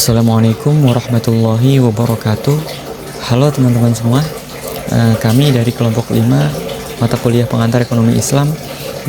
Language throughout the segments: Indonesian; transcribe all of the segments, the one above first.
Assalamualaikum warahmatullahi wabarakatuh. Halo teman-teman semua. Kami dari kelompok 5 mata kuliah pengantar ekonomi Islam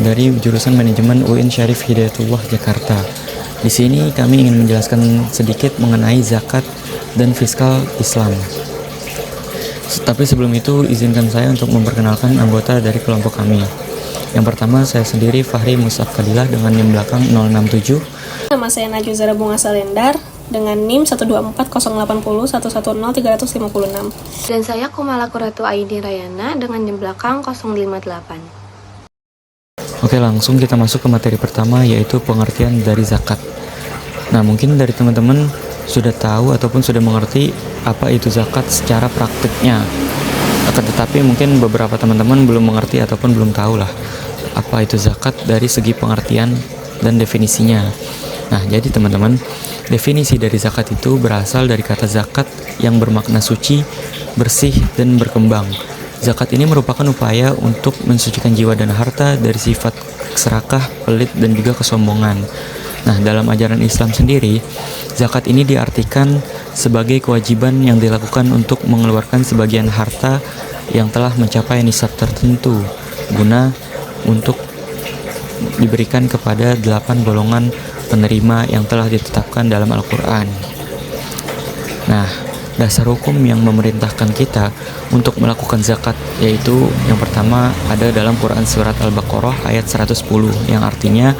dari jurusan manajemen UIN Syarif Hidayatullah Jakarta. Di sini kami ingin menjelaskan sedikit mengenai zakat dan fiskal Islam. Tapi sebelum itu izinkan saya untuk memperkenalkan anggota dari kelompok kami. Yang pertama, saya sendiri Fahri Musaf Fadilah dengan NIM belakang 067. Nama saya Najwa Zara Bunga Salendar dengan NIM 1240801103156. Dan saya Kumala Kuratu Aidin Rayana dengan NIM belakang 058. Oke, langsung kita masuk ke materi pertama, yaitu pengertian dari zakat. Nah, mungkin dari teman-teman sudah tahu ataupun sudah mengerti apa itu zakat secara praktiknya. Akan tetapi mungkin beberapa teman-teman belum mengerti ataupun belum tahu lah apa itu zakat dari segi pengertian dan definisinya. Nah, jadi teman-teman, definisi dari zakat itu berasal dari kata zakat yang bermakna suci, bersih, dan berkembang. Zakat ini merupakan upaya untuk mensucikan jiwa dan harta dari sifat serakah, pelit, dan juga kesombongan. Nah, dalam ajaran Islam sendiri, zakat ini diartikan sebagai kewajiban yang dilakukan untuk mengeluarkan sebagian harta yang telah mencapai nisab tertentu, guna untuk diberikan kepada 8 golongan penerima yang telah ditetapkan dalam Al-Quran. Nah, dasar hukum yang memerintahkan kita untuk melakukan zakat yaitu yang pertama ada dalam Quran Surat Al-Baqarah ayat 110 yang artinya,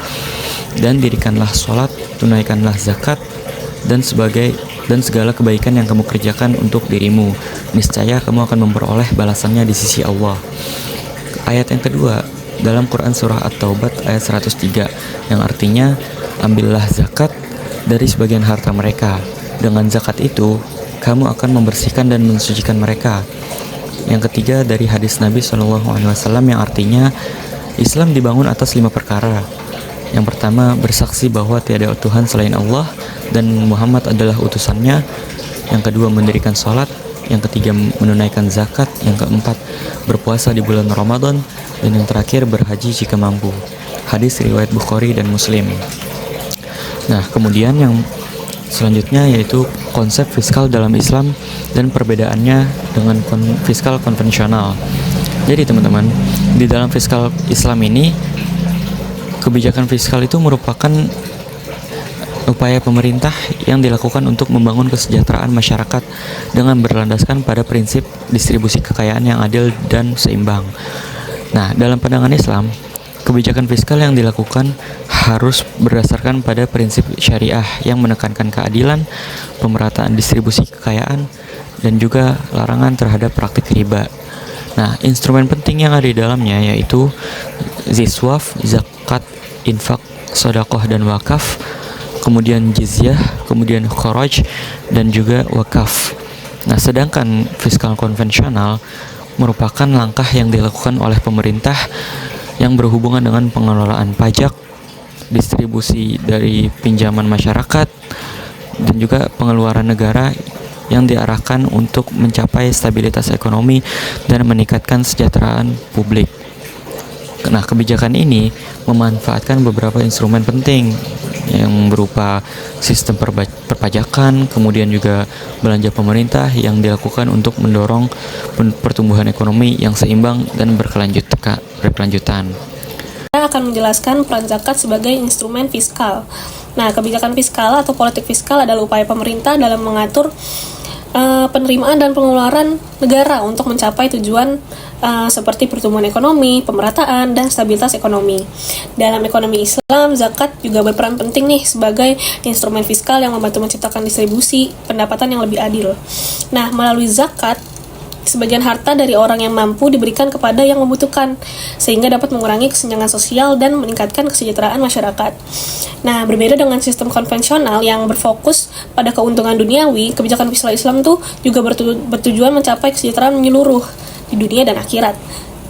dan dirikanlah sholat, tunaikanlah zakat, dan segala kebaikan yang kamu kerjakan untuk dirimu, niscaya kamu akan memperoleh balasannya di sisi Allah. Ayat yang kedua dalam Quran Surah At-Taubat ayat 103 yang artinya, ambillah zakat dari sebagian harta mereka. Dengan zakat itu, kamu akan membersihkan dan mensucikan mereka. Yang ketiga dari hadis Nabi SAW yang artinya, Islam dibangun atas 5 perkara. Yang pertama, bersaksi bahwa tiada Tuhan selain Allah dan Muhammad adalah utusannya. Yang kedua, mendirikan sholat. Yang ketiga, menunaikan zakat. Yang keempat, berpuasa di bulan Ramadan. Dan yang terakhir, berhaji jika mampu. Hadis riwayat Bukhari dan Muslim. Nah, kemudian yang selanjutnya yaitu konsep fiskal dalam Islam dan perbedaannya dengan fiskal konvensional. Jadi teman-teman, di dalam fiskal Islam ini, kebijakan fiskal itu merupakan upaya pemerintah yang dilakukan untuk membangun kesejahteraan masyarakat dengan berlandaskan pada prinsip distribusi kekayaan yang adil dan seimbang. Nah, dalam pandangan Islam, kebijakan fiskal yang dilakukan harus berdasarkan pada prinsip syariah yang menekankan keadilan, pemerataan distribusi kekayaan, dan juga larangan terhadap praktik riba. Nah, instrumen penting yang ada di dalamnya yaitu ziswaf, zakat, infak, sedekah dan wakaf, kemudian jizyah, kemudian kharaj, dan juga wakaf. Nah, sedangkan fiskal konvensional merupakan langkah yang dilakukan oleh pemerintah yang berhubungan dengan pengelolaan pajak, distribusi dari pinjaman masyarakat, dan juga pengeluaran negara yang diarahkan untuk mencapai stabilitas ekonomi dan meningkatkan kesejahteraan publik. Nah, kebijakan ini memanfaatkan beberapa instrumen penting yang berupa sistem perpajakan, kemudian juga belanja pemerintah yang dilakukan untuk mendorong pertumbuhan ekonomi yang seimbang dan berkelanjutan. Kita akan menjelaskan peran zakat sebagai instrumen fiskal. Nah, kebijakan fiskal atau politik fiskal adalah upaya pemerintah dalam mengatur penerimaan dan pengeluaran negara untuk mencapai tujuan seperti pertumbuhan ekonomi, pemerataan, dan stabilitas ekonomi. Dalam ekonomi Islam, zakat juga berperan penting nih sebagai instrumen fiskal yang membantu menciptakan distribusi pendapatan yang lebih adil. Nah, melalui zakat, sebagian harta dari orang yang mampu diberikan kepada yang membutuhkan, sehingga dapat mengurangi kesenjangan sosial dan meningkatkan kesejahteraan masyarakat. Nah, berbeda dengan sistem konvensional yang berfokus pada keuntungan duniawi, kebijakan fiskal Islam tuh juga bertujuan mencapai kesejahteraan menyeluruh di dunia dan akhirat.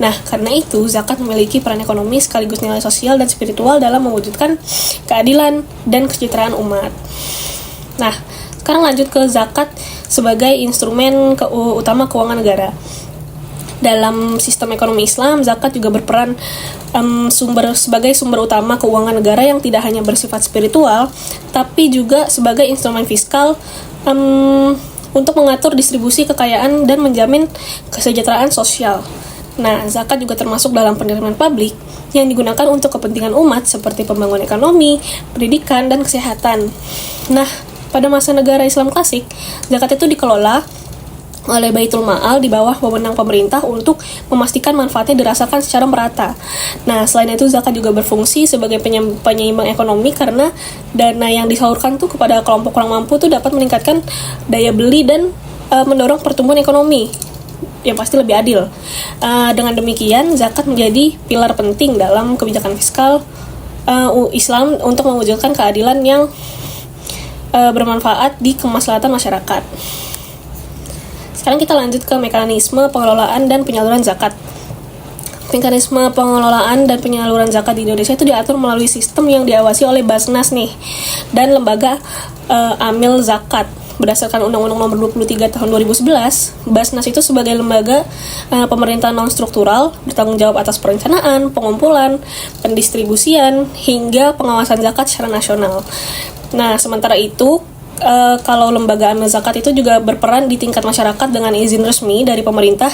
Nah, karena itu zakat memiliki peran ekonomi sekaligus nilai sosial dan spiritual dalam mewujudkan keadilan dan kesejahteraan umat. Nah, sekarang lanjut ke zakat sebagai instrumen utama keuangan negara. Dalam sistem ekonomi Islam, zakat juga berperan sebagai sumber utama keuangan negara yang tidak hanya bersifat spiritual, tapi juga sebagai instrumen fiskal untuk mengatur distribusi kekayaan dan menjamin kesejahteraan sosial. Nah, zakat juga termasuk dalam penerimaan publik yang digunakan untuk kepentingan umat seperti pembangunan ekonomi, pendidikan, dan kesehatan. Nah, pada masa negara Islam klasik, zakat itu dikelola oleh Baitul Ma'al di bawah wewenang pemerintah untuk memastikan manfaatnya dirasakan secara merata. Nah, selain itu zakat juga berfungsi sebagai penyeimbang ekonomi karena dana yang disalurkan tuh kepada kelompok kurang mampu tuh dapat meningkatkan daya beli dan mendorong pertumbuhan ekonomi yang pasti lebih adil. Dengan demikian, zakat menjadi pilar penting dalam kebijakan fiskal Islam untuk mewujudkan keadilan yang bermanfaat di kemaslahatan masyarakat. Sekarang kita lanjut ke mekanisme pengelolaan dan penyaluran zakat. Mekanisme pengelolaan dan penyaluran zakat di Indonesia itu diatur melalui sistem yang diawasi oleh Basnas nih dan lembaga amil zakat. Berdasarkan Undang-Undang Nomor 23 Tahun 2011, Basnas itu sebagai lembaga pemerintahan non-struktural bertanggung jawab atas perencanaan, pengumpulan, pendistribusian, hingga pengawasan zakat secara nasional. Nah, sementara itu, kalau lembaga amil zakat itu juga berperan di tingkat masyarakat dengan izin resmi dari pemerintah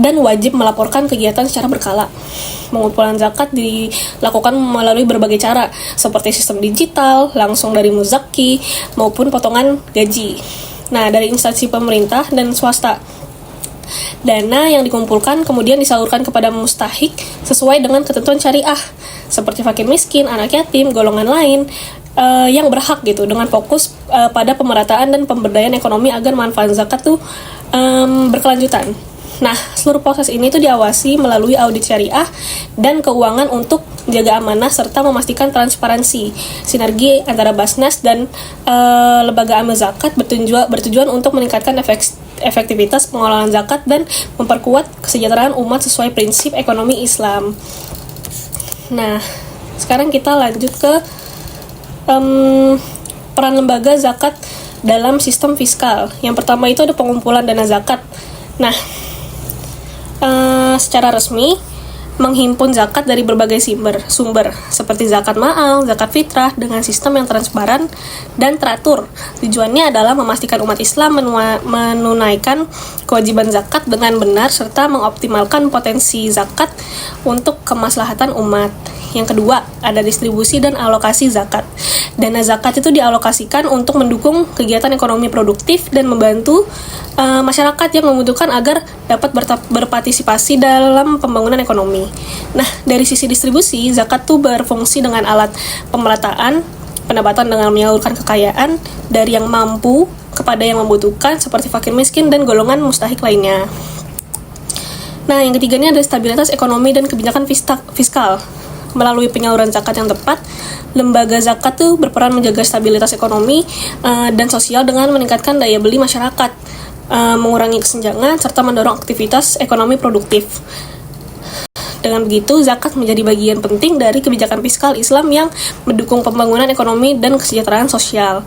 dan wajib melaporkan kegiatan secara berkala. Pengumpulan zakat dilakukan melalui berbagai cara seperti sistem digital, langsung dari muzaki, maupun potongan gaji. Nah, dari instansi pemerintah dan swasta. Dana yang dikumpulkan kemudian disalurkan kepada mustahik sesuai dengan ketentuan syariah seperti fakir miskin, anak yatim, golongan lain yang berhak gitu, dengan fokus pada pemerataan dan pemberdayaan ekonomi agar manfaat zakat tuh berkelanjutan. Nah, seluruh proses ini tuh diawasi melalui audit syariah dan keuangan untuk menjaga amanah serta memastikan transparansi. Sinergi antara Basnas dan lembaga amil zakat bertujuan untuk meningkatkan efektivitas pengelolaan zakat dan memperkuat kesejahteraan umat sesuai prinsip ekonomi Islam. Nah, sekarang kita lanjut ke peran lembaga zakat dalam sistem fiskal. Yang pertama itu ada pengumpulan dana zakat. Nah, secara resmi menghimpun zakat dari berbagai sumber seperti zakat ma'al, zakat fitrah dengan sistem yang transparan dan teratur. Tujuannya adalah memastikan umat Islam menunaikan kewajiban zakat dengan benar serta mengoptimalkan potensi zakat untuk kemaslahatan umat. Yang kedua, ada distribusi dan alokasi zakat. Dana zakat itu dialokasikan untuk mendukung kegiatan ekonomi produktif dan membantu masyarakat yang membutuhkan agar dapat berpartisipasi dalam pembangunan ekonomi. Nah, dari sisi distribusi, zakat tuh berfungsi dengan alat pemerataan pendapatan dengan menyalurkan kekayaan dari yang mampu kepada yang membutuhkan seperti fakir miskin dan golongan mustahik lainnya. Nah, yang ketiganya ada stabilitas ekonomi dan kebijakan fiskal. Melalui penyaluran zakat yang tepat, lembaga zakat tuh berperan menjaga stabilitas ekonomi dan sosial dengan meningkatkan daya beli masyarakat, mengurangi kesenjangan, serta mendorong aktivitas ekonomi produktif. Dengan begitu, zakat menjadi bagian penting dari kebijakan fiskal Islam yang mendukung pembangunan ekonomi dan kesejahteraan sosial.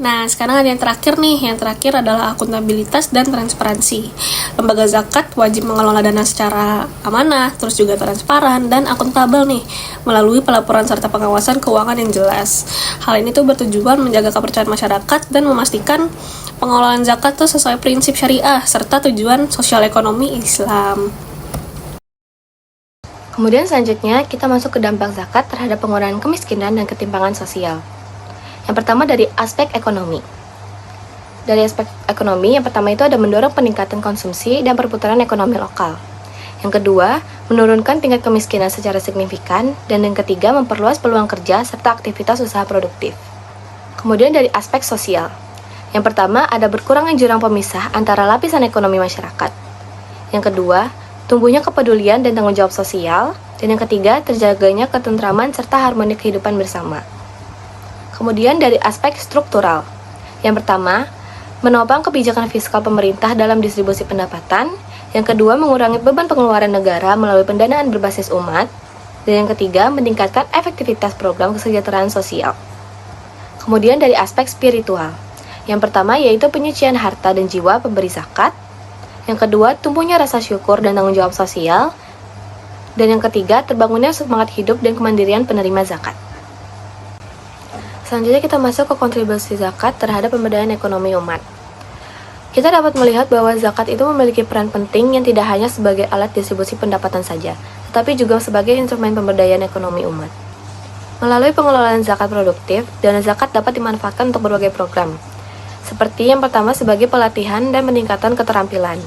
Nah, sekarang ada yang terakhir nih. Yang terakhir adalah akuntabilitas dan transparansi. Lembaga zakat wajib mengelola dana secara amanah, terus juga transparan dan akuntabel nih, melalui pelaporan serta pengawasan keuangan yang jelas. Hal ini tuh bertujuan menjaga kepercayaan masyarakat dan memastikan pengelolaan zakat tuh sesuai prinsip syariah serta tujuan sosial ekonomi Islam. Kemudian selanjutnya kita masuk ke dampak zakat terhadap pengurangan kemiskinan dan ketimpangan sosial. Yang pertama dari aspek ekonomi. Dari aspek ekonomi, yang pertama itu ada mendorong peningkatan konsumsi dan perputaran ekonomi lokal. Yang kedua, menurunkan tingkat kemiskinan secara signifikan. Dan yang ketiga, memperluas peluang kerja serta aktivitas usaha produktif. Kemudian dari aspek sosial. Yang pertama, ada berkurangnya jurang pemisah antara lapisan ekonomi masyarakat. Yang kedua, tumbuhnya kepedulian dan tanggung jawab sosial. Dan yang ketiga, terjaganya ketentraman serta harmoni kehidupan bersama. Kemudian dari aspek struktural. Yang pertama, menopang kebijakan fiskal pemerintah dalam distribusi pendapatan. Yang kedua, mengurangi beban pengeluaran negara melalui pendanaan berbasis umat. Dan yang ketiga, meningkatkan efektivitas program kesejahteraan sosial. Kemudian dari aspek spiritual. Yang pertama yaitu penyucian harta dan jiwa pemberi zakat. Yang kedua, tumbuhnya rasa syukur dan tanggung jawab sosial. Dan yang ketiga, terbangunnya semangat hidup dan kemandirian penerima zakat. Selanjutnya kita masuk ke kontribusi zakat terhadap pemberdayaan ekonomi umat. Kita dapat melihat bahwa zakat itu memiliki peran penting yang tidak hanya sebagai alat distribusi pendapatan saja, tetapi juga sebagai instrumen pemberdayaan ekonomi umat. Melalui pengelolaan zakat produktif, dana zakat dapat dimanfaatkan untuk berbagai program. Seperti yang pertama sebagai pelatihan dan peningkatan keterampilan.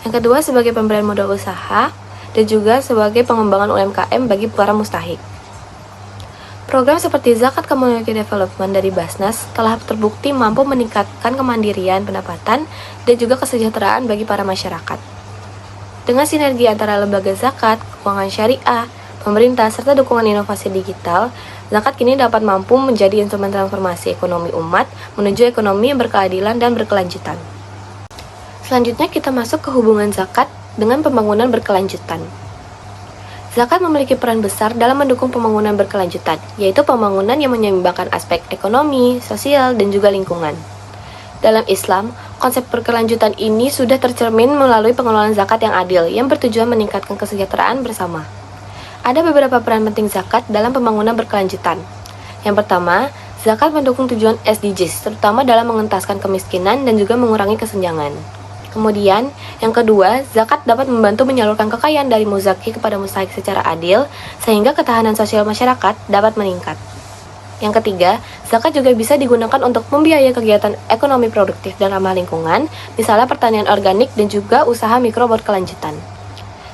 Yang kedua sebagai pemberian modal usaha, dan juga sebagai pengembangan UMKM bagi para mustahik. Program seperti Zakat Community Development dari Basnas telah terbukti mampu meningkatkan kemandirian pendapatan dan juga kesejahteraan bagi para masyarakat. Dengan sinergi antara lembaga zakat, keuangan syariah, pemerintah, serta dukungan inovasi digital, zakat kini dapat mampu menjadi instrumen transformasi ekonomi umat menuju ekonomi yang berkeadilan dan berkelanjutan. Selanjutnya kita masuk ke hubungan zakat dengan pembangunan berkelanjutan. Zakat memiliki peran besar dalam mendukung pembangunan berkelanjutan, yaitu pembangunan yang menyeimbangkan aspek ekonomi, sosial, dan juga lingkungan. Dalam Islam, konsep berkelanjutan ini sudah tercermin melalui pengelolaan zakat yang adil, yang bertujuan meningkatkan kesejahteraan bersama. Ada beberapa peran penting zakat dalam pembangunan berkelanjutan. Yang pertama, zakat mendukung tujuan SDGs, terutama dalam mengentaskan kemiskinan dan juga mengurangi kesenjangan. Kemudian, yang kedua, zakat dapat membantu menyalurkan kekayaan dari muzaki kepada mustahik secara adil, sehingga ketahanan sosial masyarakat dapat meningkat. Yang ketiga, zakat juga bisa digunakan untuk membiayai kegiatan ekonomi produktif dan ramah lingkungan, misalnya pertanian organik dan juga usaha mikro berkelanjutan.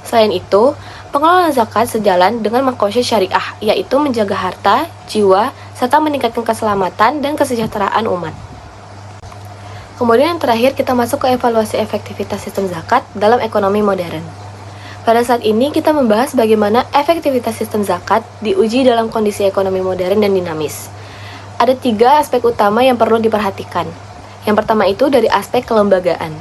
Selain itu, pengelolaan zakat sejalan dengan makosyid syariah, yaitu menjaga harta, jiwa, serta meningkatkan keselamatan dan kesejahteraan umat. Kemudian yang terakhir kita masuk ke evaluasi efektivitas sistem zakat dalam ekonomi modern. Pada saat ini kita membahas bagaimana efektivitas sistem zakat diuji dalam kondisi ekonomi modern dan dinamis. Ada 3 aspek utama yang perlu diperhatikan. Yang pertama itu dari aspek kelembagaan.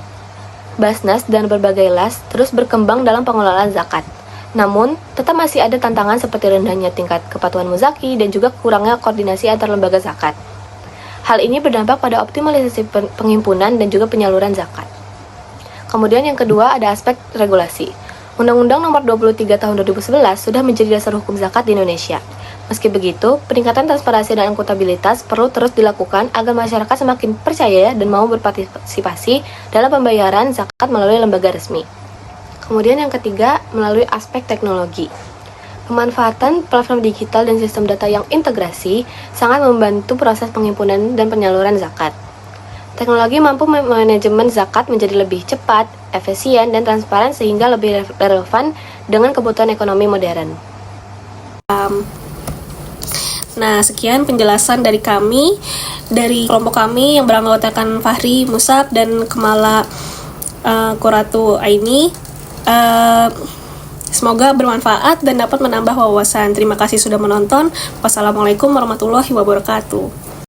Basnas dan berbagai las terus berkembang dalam pengelolaan zakat. Namun, tetap masih ada tantangan seperti rendahnya tingkat kepatuhan muzaki dan juga kurangnya koordinasi antar lembaga zakat. Hal ini berdampak pada optimalisasi penghimpunan dan juga penyaluran zakat. Kemudian yang kedua ada aspek regulasi. Undang-Undang Nomor 23 Tahun 2011 sudah menjadi dasar hukum zakat di Indonesia. Meski begitu, peningkatan transparansi dan akuntabilitas perlu terus dilakukan agar masyarakat semakin percaya dan mau berpartisipasi dalam pembayaran zakat melalui lembaga resmi. Kemudian yang ketiga, melalui aspek teknologi. Pemanfaatan platform digital dan sistem data yang integrasi sangat membantu proses penghimpunan dan penyaluran zakat. Teknologi mampu manajemen zakat menjadi lebih cepat, efisien, dan transparan sehingga lebih relevan dengan kebutuhan ekonomi modern. Nah, sekian penjelasan dari kami, dari kelompok kami yang beranggotakan Fahri, Musab, dan Kemala Qurratu Aini. Semoga bermanfaat dan dapat menambah wawasan. Terima kasih sudah menonton. Wassalamualaikum warahmatullahi wabarakatuh.